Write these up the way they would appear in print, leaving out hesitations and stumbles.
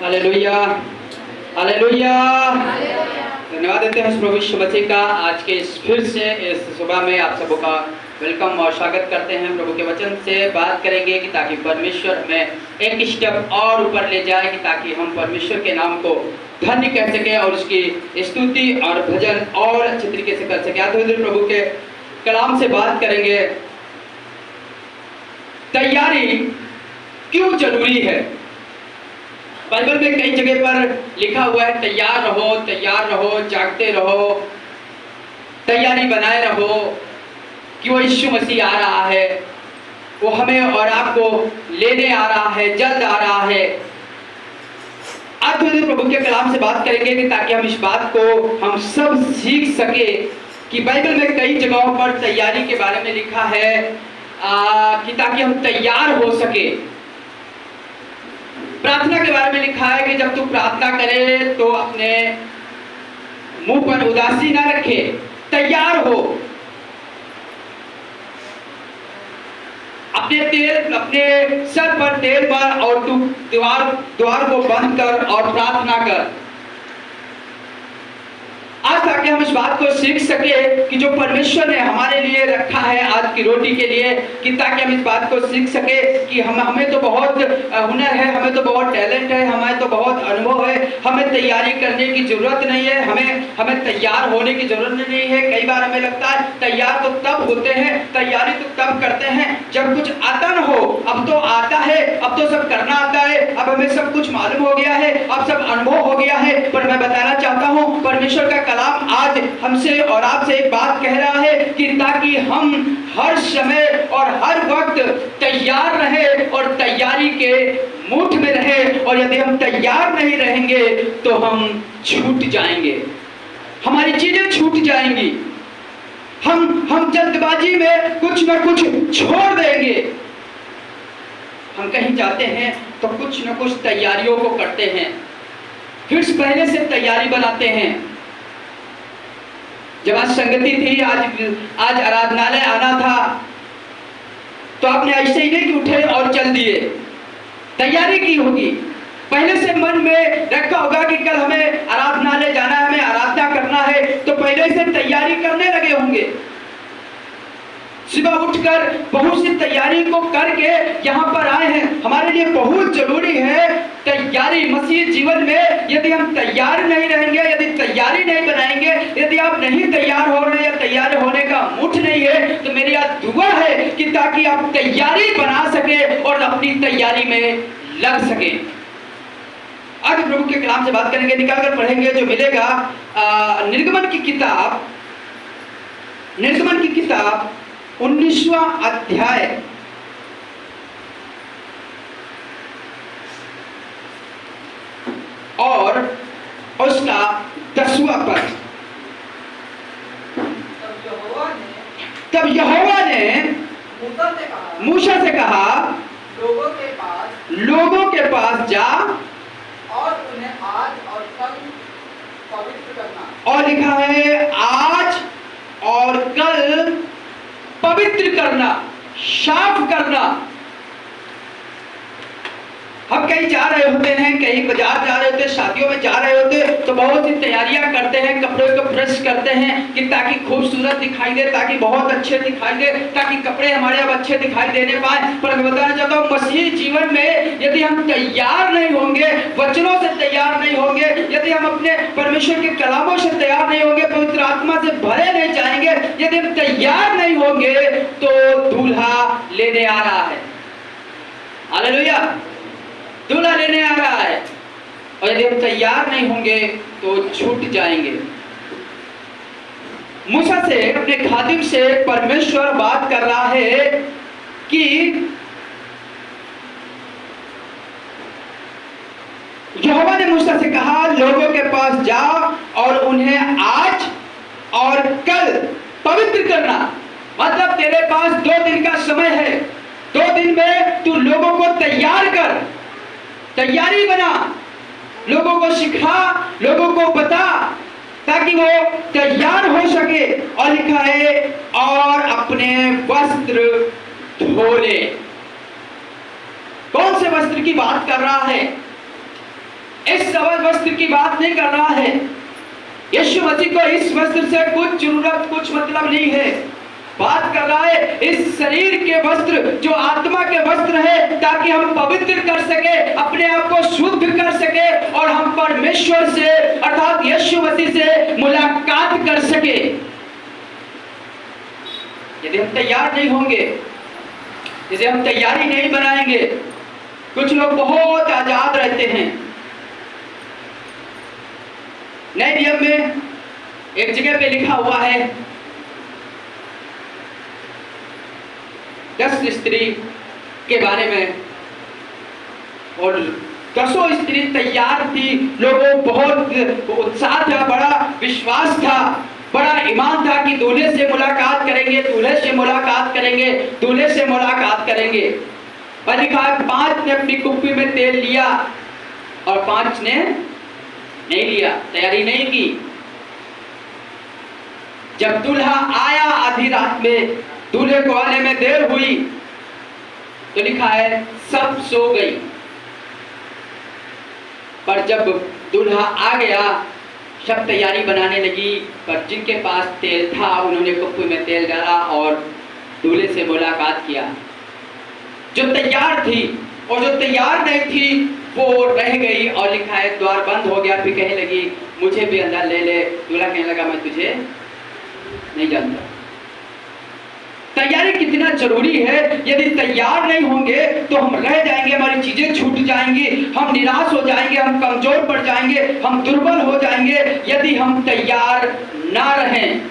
Hallelujah, hallelujah. धन्यवाद देते हैं प्रभु यीशु मसीह का। आज के फिर से इस सुबह में आप सबों का वेलकम और स्वागत करते हैं। प्रभु के वचन से बात करेंगे कि ताकि परमेश्वर हमें एक स्टेप और ऊपर ले जाए, कि ताकि हम परमेश्वर के नाम को धन्य कह सके और उसकी स्तुति और भजन और अच्छे तरीके से कर सके। आज प्रभु के कलाम से बात करेंगे, तैयारी क्यों जरूरी है। बाइबल में कई जगह पर लिखा हुआ है, तैयार रहो, जागते रहो, तैयारी बनाए रहो कि वो यीशु मसीह आ रहा है, वो हमें और आपको लेने आ रहा है, जल्द आ रहा है। आज प्रभु के कलाम से बात करेंगे कि ताकि हम इस बात को हम सब सीख सके कि बाइबल में कई जगहों पर तैयारी के बारे में लिखा है कि ताकि हम तैयार हो सके। प्रार्थना के बारे में लिखा है कि जब तू प्रार्थना करे तो अपने मुंह पर उदासी ना रखे, तैयार हो। अपने सर पर तेल भर और तू द्वार को बंद कर और प्रार्थना कर। आज ताकि हम इस बात को सीख सके कि जो परमेश्वर ने हमारे लिए रखा है आज की रोटी के लिए, कि ताकि हम इस बात को सीख सके कि हमें तो बहुत हुनर है, हमें तो बहुत टैलेंट है, हमें तो बहुत अनुभव है, हमें तैयारी करने की जरूरत नहीं है, हमें तैयार होने की जरूरत नहीं है। कई बार हमें लगता है तैयार तो तब होते हैं, तैयारी तो तब करते हैं जब कुछ आता न हो। अब तो आता है, अब तो सब करना आता है, अब हमें सब कुछ मालूम हो गया है, अब सब अनुभव हो गया है। पर मैं बताना चाहता हूँ, परमेश्वर का कलाम आज हमसे और आपसे एक बात कह रहा है कि ताकि हम हर समय और हर वक्त तैयार रहे और तैयारी के मूड में रहे। और यदि हम तैयार नहीं रहेंगे तो हम छूट जाएंगे, हमारी चीजें छूट जाएंगी, हम जल्दबाजी में कुछ न कुछ छोड़ देंगे। हम कहीं जाते हैं तो कुछ न कुछ तैयारियों को करते हैं, फिर पहले से तैयारी बनाते हैं। जब आज संगति थी, आज आराधनालय आना था, तो आपने ऐसे ही नहीं कि उठे और चल दिए, तैयारी की होगी। पहले से मन में रखा होगा कि कल हमें आराधनालय जाना है, हमें आराधना करना है, तो पहले से तैयारी करने लगे होंगे। सुबह उठकर बहुत सी तैयारी को करके यहाँ पर आए हैं। हमारे लिए बहुत जरूरी है तैयारी मसीह जीवन में। यदि हम तैयार नहीं रहेंगे, यदि तैयारी नहीं बनाएंगे, यदि आप नहीं तैयार हो रहे या तैयार होने का मूड नहीं है, तो मेरी आज दुआ है कि ताकि आप तैयारी बना सके और अपनी तैयारी में लग सके। आज प्रभु के कलाम से बात करेंगे, निकालकर पढ़ेंगे जो मिलेगा निर्गमन की किताब 19वां अध्याय और उसका 10वां पद। तब यहोवा ने मूसा से कहा, लोगों के पास जा और उन्हें आज और कल पवित्र करना। और लिखा है आज और कल पवित्र करना, साफ करना। हम कहीं जा रहे होते हैं, कहीं बाजार जा रहे होते हैं, शादियों में जा रहे होते हैं, तो बहुत सी तैयारियां करते हैं, कपड़े को प्रेस करते हैं कि ताकि खूबसूरत दिखाई दे, ताकि बहुत अच्छे दिखाई दे, ताकि कपड़े हमारे अब अच्छे दिखाई देने पाए। पर मैं बताना चाहता हूँ, मसीही जीवन में यदि हम तैयार नहीं होंगे, वचनों से तैयार नहीं होंगे, यदि हम अपने परमेश्वर के कलामों से तैयार नहीं होंगे, पवित्र आत्मा से भरे नहीं जाएंगे, यदि हम तैयार नहीं होंगे तो दूल्हा लेने आ रहा है। हालेलुया, दूल्हा लेने आ रहा है। और यदि हम तैयार नहीं होंगे तो छूट जाएंगे। मूसा से, अपने खादिम से परमेश्वर बात कर रहा है कि यहोवा ने मूसा से कहा, लोगों के पास जा और उन्हें आज और कल पवित्र करना। मतलब तेरे पास 2 दिन का समय है, 2 दिन में तू लोगों को तैयार कर, तैयारी बना, लोगों को सिखा, लोगों को बता, ताकि वो तैयार हो सके। और लिखा है और अपने वस्त्र धोले। कौन से वस्त्र की बात कर रहा है? इस वस्त्र की बात नहीं कर रहा है। यीशु मसीह को इस वस्त्र से कुछ जरूरत, कुछ मतलब नहीं है। बात कर रहा है इस शरीर के वस्त्र, जो आत्मा के वस्त्र है, ताकि हम पवित्र कर सके, अपने आप को शुद्ध कर सके और हम परमेश्वर से अर्थात यीशु मसीह से मुलाकात कर सके। यदि हम तैयार नहीं होंगे, यदि हम तैयारी नहीं बनाएंगे, कुछ लोग बहुत आजाद रहते हैं। नए नियम में एक जगह पे लिखा हुआ है 10 स्त्री के बारे में, और 10 स्त्री तैयार थी। लोगों बहुत उत्साह था, बड़ा विश्वास था, बड़ा ईमान था कि दूल्हे से मुलाकात करेंगे, दूल्हे से मुलाकात करेंगे, दूल्हे से मुलाकात करेंगे। और लिखा है 5 ने अपनी कुप्पी में तेल लिया और 5 ने नहीं लिया, तैयारी नहीं की। जब दूल्हा आया आधी रात में, दूल्हे को आने में देर हुई, तो लिखा है सब सो गई। पर जब दूल्हा आ गया, सब तैयारी बनाने लगी, पर जिनके पास तेल था उन्होंने कुप्पी में तेल डाला और दूल्हे से मुलाकात किया। जो तैयार थी और जो तैयार नहीं थी वो रह गई, और लिखा है द्वार बंद हो गया। फिर कहने लगी मुझे भी अंदर ले ले। दूल्हा कहने लगा मैं तुझे नहीं जानता। तैयारी कितना जरूरी है। यदि तैयार नहीं होंगे तो हम रह जाएंगे, हमारी चीजें छूट जाएंगी, हम निराश हो जाएंगे, हम कमजोर पड़ जाएंगे, हम दुर्बल हो जाएंगे यदि हम तैयार ना रहें।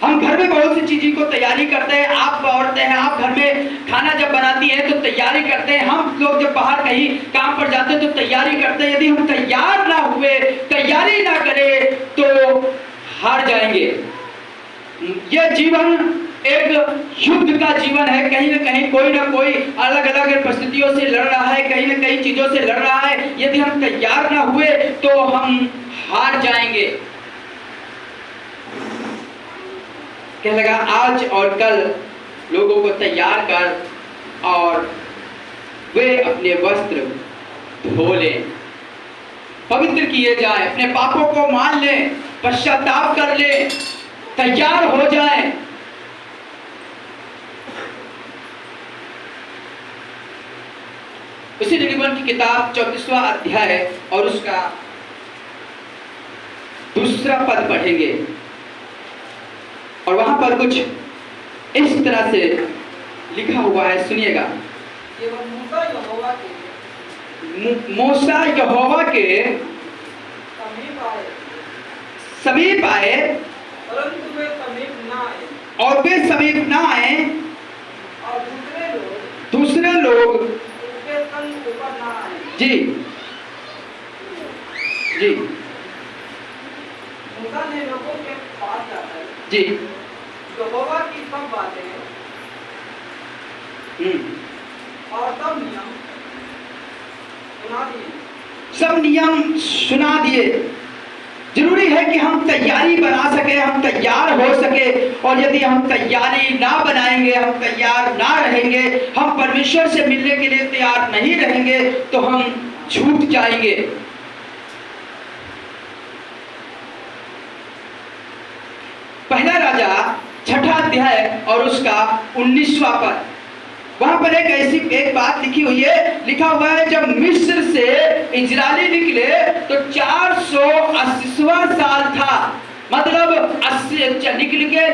हम घर में बहुत सी चीजों को तैयारी करते हैं। आप औरतें हैं, आप घर में खाना जब बनाती हैं तो तैयारी करते हैं। हम लोग जब बाहर कहीं काम पर जाते हैं तो तैयारी करते हैं। यदि हम तैयार ना हुए, तैयारी ना करें तो हार जाएंगे। यह जीवन एक युद्ध का जीवन है। कहीं न कहीं कोई ना कोई अलग अलग परिस्थितियों से लड़ रहा है, कहीं न कहीं चीजों से लड़ रहा है। यदि हम तैयार ना हुए तो हम हार जाएंगे। कहने लगा आज और कल लोगों को तैयार कर और वे अपने वस्त्र धो लें, पवित्र किए जाए, अपने पापों को मान लें, पश्चाताप कर लें, तैयार हो जाएं। उसी निरूपण की किताब 34वां अध्याय और उसका 2 पद पढ़ेंगे, और वहां पर कुछ इस तरह से लिखा हुआ है, सुनिएगा। मूसा यहोवा के समीप आए, परंतु वे समीप ना आए, और वे समीप ना आए, और दूसरे लोग उसके संग ऊपर ना आए। जी जी मूसा ने लोगों के पास जाकर जी यहोवा की सब बातें और सब नियम सुना दिए। सब नियम सुना दिए। जरूरी है कि हम तैयारी बना सके, हम तैयार हो सके। और यदि हम तैयारी ना बनाएंगे, हम तैयार ना रहेंगे, हम परमेश्वर से मिलने के लिए तैयार नहीं रहेंगे तो हम छूट जाएंगे। पहला राजा 6ठा अध्याय और उसका 19वां पद, वहां पर एक बात लिखी हुई है। लिखा हुआ है जब मिस्र से इजरायली निकले तो 480वां साल था। मतलब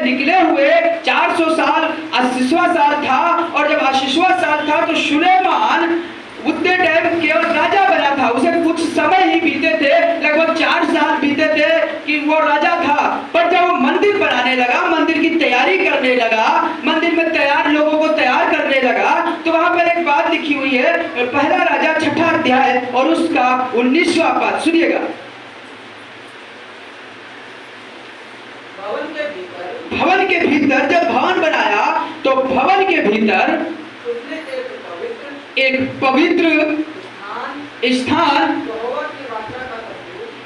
निकले हुए 400 साल 80वां साल था। और जब 80वां साल था तो सुलेमान उतने टाइम केवल राजा बना था। उसे कुछ समय ही बीते थे, लगभग 4 साल बीते थे कि वो राजा था। पर जब वो मंदिर बनाने लगा, मंदिर की तैयारी करने लगा, मंदिर में तैयार लोगों को तैयार करने लगा, तो वहां पर एक बात लिखी हुई है। पहला राजा 6ठा अध्याय और उसका 19वां पद, सुनिएगा। भवन के भीतर जब भवन बनाया तो भवन के भीतर एक पवित्र स्थान,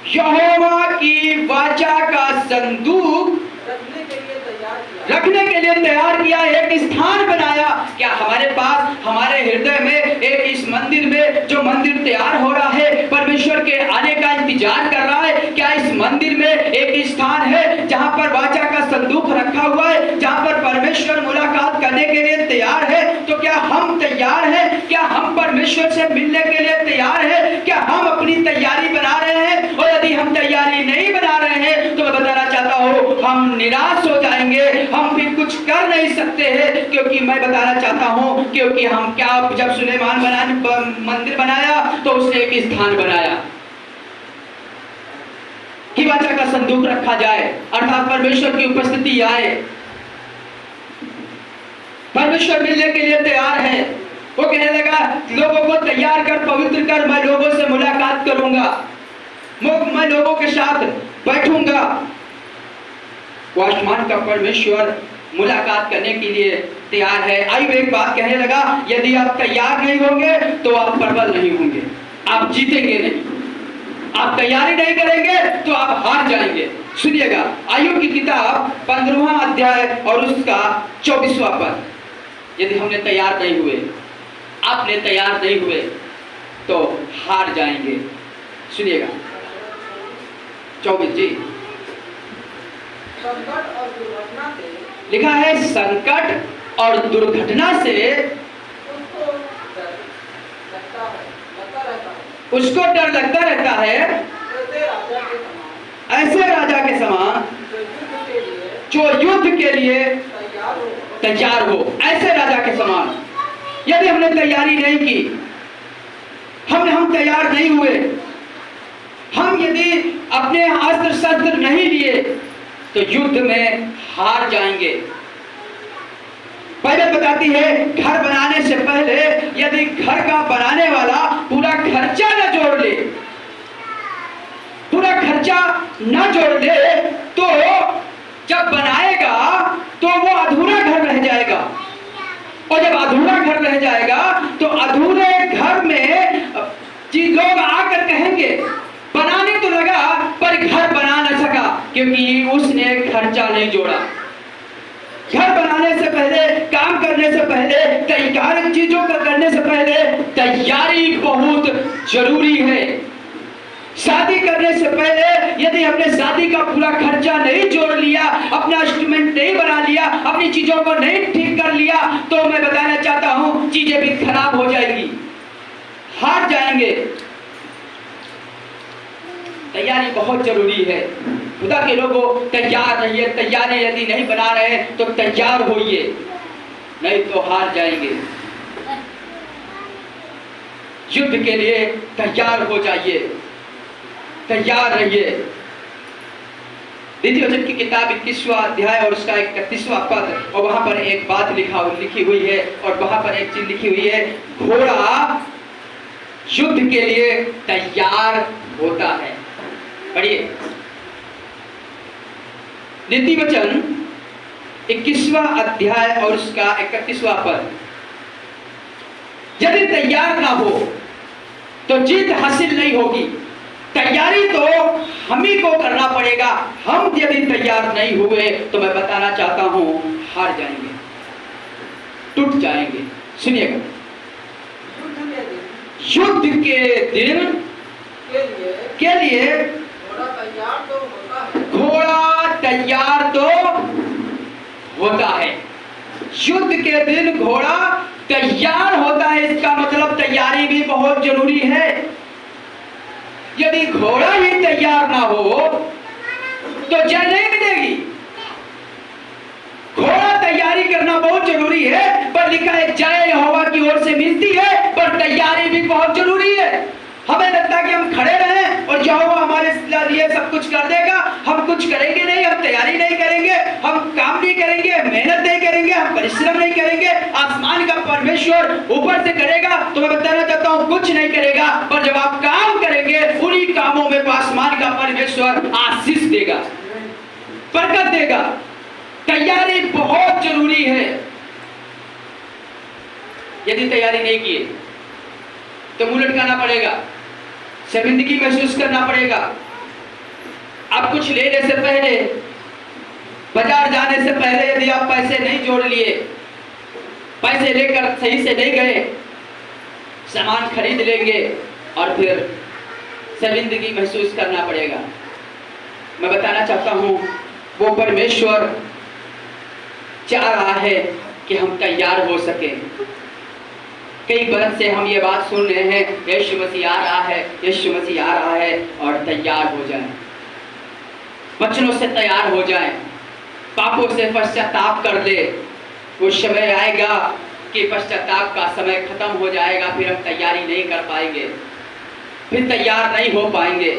यहोवा की वाचा का संदूक रखने के लिए तैयार किया, एक स्थान बनाया। क्या हमारे पास, हमारे हृदय में, एक इस मंदिर में जो मंदिर तैयार हो रहा है, परमेश्वर परमेश्वर के आने का इंतजार कर रहा है? क्या इस मंदिर में एक स्थान है जहां पर वाचा का संदूक रखा हुआ है, जहां पर परमेश्वर मुलाकात करने के लिए तैयार है? तो क्या हम तैयार हैं? क्या हम परमेश्वर से मिलने के लिए तैयार हैं? क्या हम अपनी तैयारी बना रहे हैं? और यदि हम तैयारी नहीं बना रहे हैं तो मैं बताना चाहता हूं हम निराश हो जाएंगे, हम फिर कुछ कर नहीं सकते हैं। क्योंकि मैं बताना चाहता हूं, क्योंकि हम क्या, जब सुलेमान मंदिर बनाया तो उसने एक स्थान बनाया कि वाचा का संदूक रखा जाए, अर्थात परमेश्वर की उपस्थिति आए। परमेश्वर मिलने के लिए तैयार है। वो कहने लगा लोगों को तैयार कर, पवित्र कर, मैं लोगों से मुलाकात करूंगा, मैं लोगों के साथ बैठूंगा। वो आसमान का परमेश्वर मुलाकात करने के लिए तैयार है। आइए एक बात कहने लगा, यदि आप तैयार नहीं होंगे तो आप प्रबल नहीं होंगे, आप जीतेंगे नहीं। आप तैयारी नहीं करेंगे तो आप हार जाएंगे। सुनिएगा, आयub की किताब 15वां अध्याय और उसका 24वां पद। यदि हमने तैयार नहीं हुए, आपने तैयार नहीं हुए तो हार जाएंगे। सुनिएगा 24 जी, संकट और दुर्घटना से लिखा है संकट और दुर्घटना से उसको डर लगता रहता है, उसको डर लगता रहता है, ऐसे राजा के समान ऐसे राजा के समान जो युद्ध के लिए जो युद्ध के लिए तैयार हो। तैयार हो, ऐसे राजा के समान। यदि हमने तैयारी नहीं की, हम तैयार नहीं हुए, हम यदि अपने अस्त्र शस्त्र नहीं लिए तो युद्ध में हार जाएंगे। बाइबल बताती है घर बनाने से पहले यदि घर का बनाने वाला पूरा खर्चा न जोड़ ले, पूरा खर्चा न जोड़ ले तो जब बनाएगा तो वो अधूरा घर रह जाएगा। और जब अधूरा घर रह जाएगा तो अधूरे घर में लोग आकर कहेंगे बनाने तो लगा पर घर बना न सका, क्योंकि उसने खर्चा नहीं जोड़ा। घर बनाने से पहले, काम करने से पहले, तैयार चीजों का करने से पहले तैयारी बहुत जरूरी है। शादी करने से पहले यदि हमने शादी का पूरा खर्चा नहीं जोड़ लिया, अपना इंस्ट्रूमेंट नहीं बना लिया, अपनी चीजों को नहीं ठीक कर लिया तो मैं बताना चाहता हूं चीजें भी खराब हो जाएगी, हार जाएंगे। तैयारी बहुत जरूरी है। खुदा के लोगों तैयार रहिए, तैयारी यदि नहीं बना रहे तो तैयार होइए, नहीं तो हार जाएंगे। युद्ध के लिए तैयार हो जाइए, तैयार रहिए। द्वितीय वचन की किताब 21वां अध्याय और उसका 31वां पद, और वहां पर एक बात लिखी हुई है, और वहां पर एक चीज लिखी हुई है, घोड़ा युद्ध के लिए तैयार होता है। पढ़िए नीति वचन 21वां अध्याय और उसका 31वां पद। यदि तैयार ना हो तो जीत हासिल नहीं होगी। तैयारी तो हम ही को करना पड़ेगा। हम यदि तैयार नहीं हुए तो मैं बताना चाहता हूं हार जाएंगे, टूट जाएंगे। सुनिएगा, युद्ध के दिन के लिए घोड़ा तैयार तो होता है। युद्ध के दिन घोड़ा तैयार होता है, इसका मतलब तैयारी भी बहुत जरूरी है। यदि घोड़ा ही तैयार ना हो तो जय नहीं मिलेगी। घोड़ा तैयारी करना बहुत जरूरी है, पर लिखा है जय यहोवा की ओर से मिलती है, पर तैयारी भी बहुत जरूरी है। हमें लगता है कि हम खड़े रहें और यहोवा हमारे लिए सब कुछ कर देगा, हम कुछ करेंगे नहीं, हम तैयारी नहीं करेंगे, हम काम नहीं करेंगे, मेहनत नहीं करेंगे, हम परिश्रम नहीं करेंगे, आसमान का परमेश्वर ऊपर से करेगा। तो मैं बताना चाहता हूं कुछ नहीं करेगा, पर जब आप काम करेंगे उन्हीं कामों में आसमान का परमेश्वर आशीष देगा, बरकत देगा। तैयारी बहुत जरूरी है। यदि तैयारी नहीं की तो मुंह लटकाना पड़ेगा, शर्मिंदगी महसूस करना पड़ेगा। आप कुछ लेने से पहले, बाजार जाने से पहले यदि आप पैसे नहीं जोड़ लिए, पैसे लेकर सही से नहीं गए, सामान खरीद लेंगे और फिर शर्मिंदगी महसूस करना पड़ेगा। मैं बताना चाहता हूँ वो परमेश्वर चाह रहा है कि हम तैयार हो सके। कई बरस से हम ये बात सुन रहे हैं, यीशु मसीह आ रहा है, यीशु मसीह आ रहा है, और तैयार हो जाएं, वचनों से तैयार हो जाएं, पापों से पश्चाताप कर दे। वो समय आएगा कि पश्चाताप का समय खत्म हो जाएगा, फिर हम तैयारी नहीं कर पाएंगे, फिर तैयार नहीं हो पाएंगे।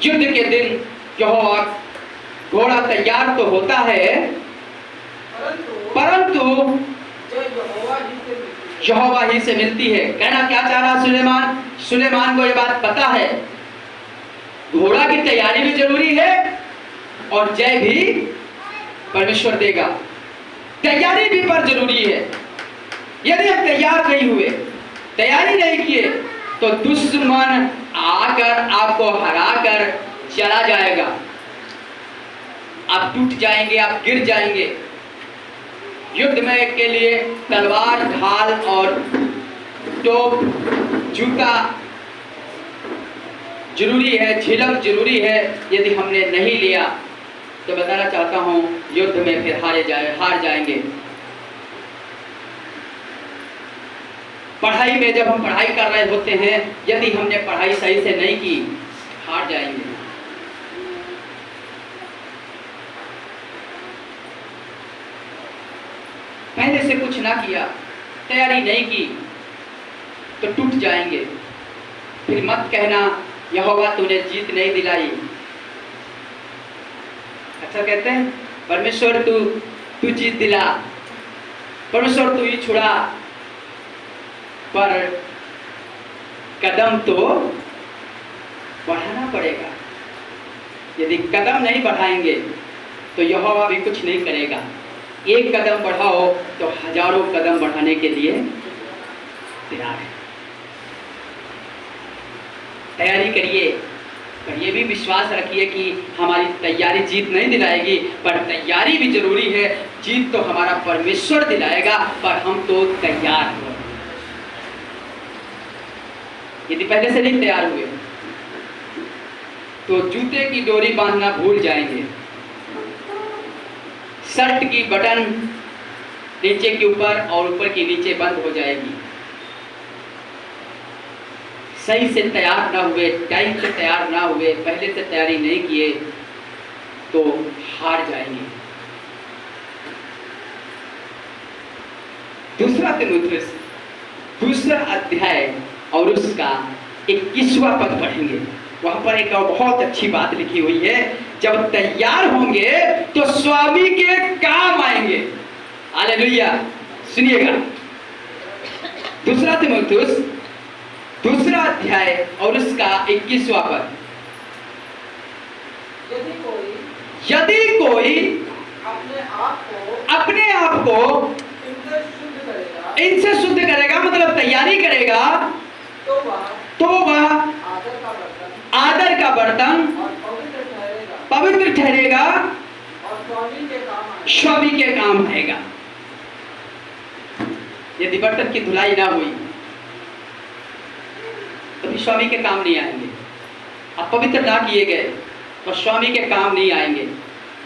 युद्ध के दिन यहोवा घोड़ा तैयार तो होता है, परंतु यहोवा ही से मिलती है। कहना क्या चाह रहा सुलेमान? सुलेमान को यह बात पता है घोड़ा की तैयारी भी जरूरी है और जय भी परमेश्वर देगा। तैयारी भी पर जरूरी है। यदि हम तैयार नहीं हुए, तैयारी नहीं किए, तो दुश्मन आकर आपको हराकर चला जाएगा। आप टूट जाएंगे, आप गिर जाएंगे। युद्ध में के लिए तलवार, ढाल और टोप, जूता जरूरी है, झिलम जरूरी है। यदि हमने नहीं लिया तो बताना चाहता हूं युद्ध में फिर हार जाएंगे। पढ़ाई में जब हम पढ़ाई कर रहे होते हैं, यदि हमने पढ़ाई सही से नहीं की, हार जाएंगे। पहले से कुछ ना किया, तैयारी नहीं की, तो टूट जाएंगे। फिर मत कहना यहोवा तूने जीत नहीं दिलाई। अच्छा कहते हैं परमेश्वर तू जीत दिला, परमेश्वर तू ही छुड़ा, पर कदम तो बढ़ाना पड़ेगा। यदि कदम नहीं बढ़ाएंगे तो यहोवा भी कुछ नहीं करेगा। एक कदम बढ़ाओ तो हजारों कदम बढ़ाने के लिए तैयार है। तैयारी करिए, पर यह भी विश्वास रखिए कि हमारी तैयारी जीत नहीं दिलाएगी, पर तैयारी भी जरूरी है। जीत तो हमारा परमेश्वर दिलाएगा, पर हम तो तैयार हो। यदि पहले से नहीं तैयार हुए तो जूते की डोरी बांधना भूल जाएंगे, शर्ट की बटन नीचे के ऊपर और ऊपर की नीचे बंद हो जाएगी। सही से तैयार ना हुए, टाइम से तैयार ना हुए, पहले से तैयारी नहीं किए तो हार जाएंगे। दूसरा तीमुथियुस दूसरा अध्याय और उसका 21वां पद पढ़ेंगे। वहां पर एक बहुत अच्छी बात लिखी हुई है, जब तैयार होंगे तो स्वामी के काम आएंगे। हालेलुया। सुनिएगा, दूसरा तीमुथियुस दूसरा अध्याय और उसका 21वां पद। यदि कोई अपने आप को इनसे शुद्ध करेगा, मतलब तैयारी करेगा, तो वह आदर का बर्तन पवित्र ठहरेगा और स्वामी के काम आएगा। यदि बर्तन की धुलाई ना हुई तो भी स्वामी के काम नहीं आएंगे। अब पवित्र ना किए गए तो स्वामी के काम नहीं आएंगे।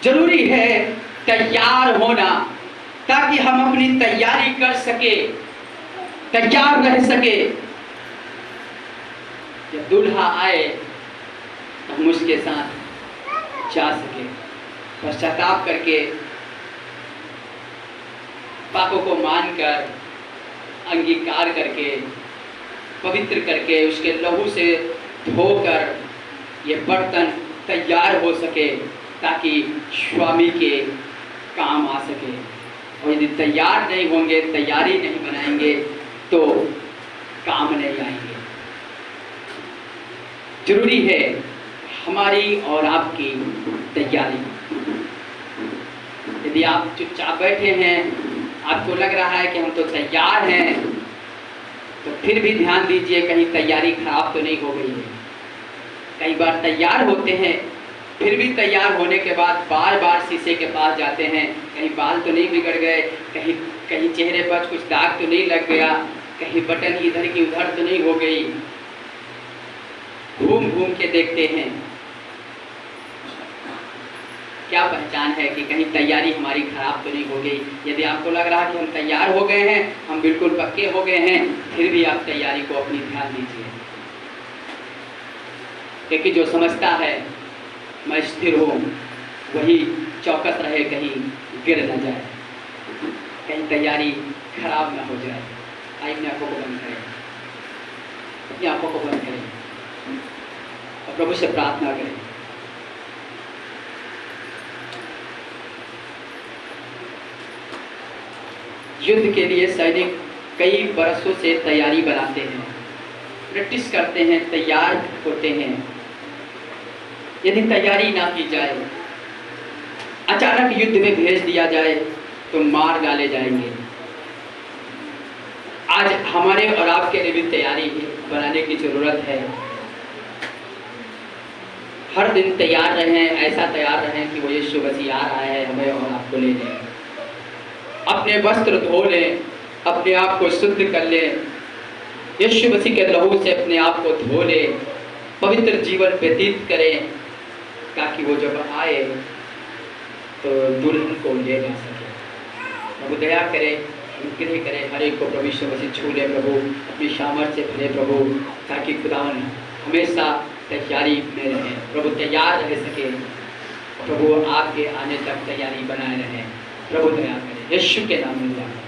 जरूरी है तैयार होना, ताकि हम अपनी तैयारी कर सके, तैयार रह सके। जब दूल्हा आए तो हम उसके साथ जा सके, पश्चाताप करके, पापों को मानकर, अंगीकार करके, पवित्र करके, उसके लहू से धोकर ये बर्तन तैयार हो सके, ताकि स्वामी के काम आ सके। और यदि तैयार नहीं होंगे, तैयारी नहीं बनाएंगे, तो काम नहीं आएंगे। जरूरी है हमारी और आपकी तैयारी। यदि आप चुपचाप बैठे हैं, आपको लग रहा है कि हम तो तैयार हैं, तो फिर भी ध्यान दीजिए कहीं तैयारी खराब तो नहीं हो गई है। कई बार तैयार होते हैं, फिर भी तैयार होने के बाद बार बार शीशे के पास जाते हैं, कहीं बाल तो नहीं बिगड़ गए, कहीं चेहरे पर कुछ दाग तो नहीं लग गया, कहीं बटन इधर की उधर तो नहीं हो गई। घूम के देखते हैं। क्या पहचान है कि कहीं तैयारी हमारी खराब तो नहीं हो गई। यदि आपको लग रहा है कि हम तैयार हो गए हैं, हम बिल्कुल पक्के हो गए हैं, फिर भी आप तैयारी को अपनी ध्यान दीजिए, क्योंकि जो समझता है मैं स्थिर हूँ वही चौकस रहे, कहीं गिर न जाए, कहीं तैयारी खराब ना हो जाए। आइए अपनी आंखों को बंद करें, अपनी आंखों को बंद करें और प्रभु से प्रार्थना करें। युद्ध के लिए सैनिक कई बरसों से तैयारी बनाते हैं, प्रैक्टिस करते हैं, तैयार होते हैं। यदि तैयारी ना की जाए, अचानक युद्ध में भेज दिया जाए तो मार डाले जाएंगे। आज हमारे और आपके लिए भी तैयारी बनाने की जरूरत है। हर दिन तैयार रहें, ऐसा तैयार रहें कि वो यीशु मसीह आ रहा है हमें और आपको लेने। अपने वस्त्र धो लें, अपने आप को शुद्ध कर लें, यीशु मसीह के लहू से अपने आप को धो लें, पवित्र जीवन व्यतीत करें, ताकि वो जब आए तो दुल्हन को ले जा सके। प्रभु दया करे, अनुग्रह करे, हर एक को प्रभु यीशु मसीह छू ले प्रभु, अपनी सामर्थ्य से भरे प्रभु, ताकि खुदावन हमेशा तैयारी में रहे, प्रभु तैयार रह सके, प्रभु आपके आने तक तैयारी बनाए रहे। प्रभु दया करे, यीशु के नाम में।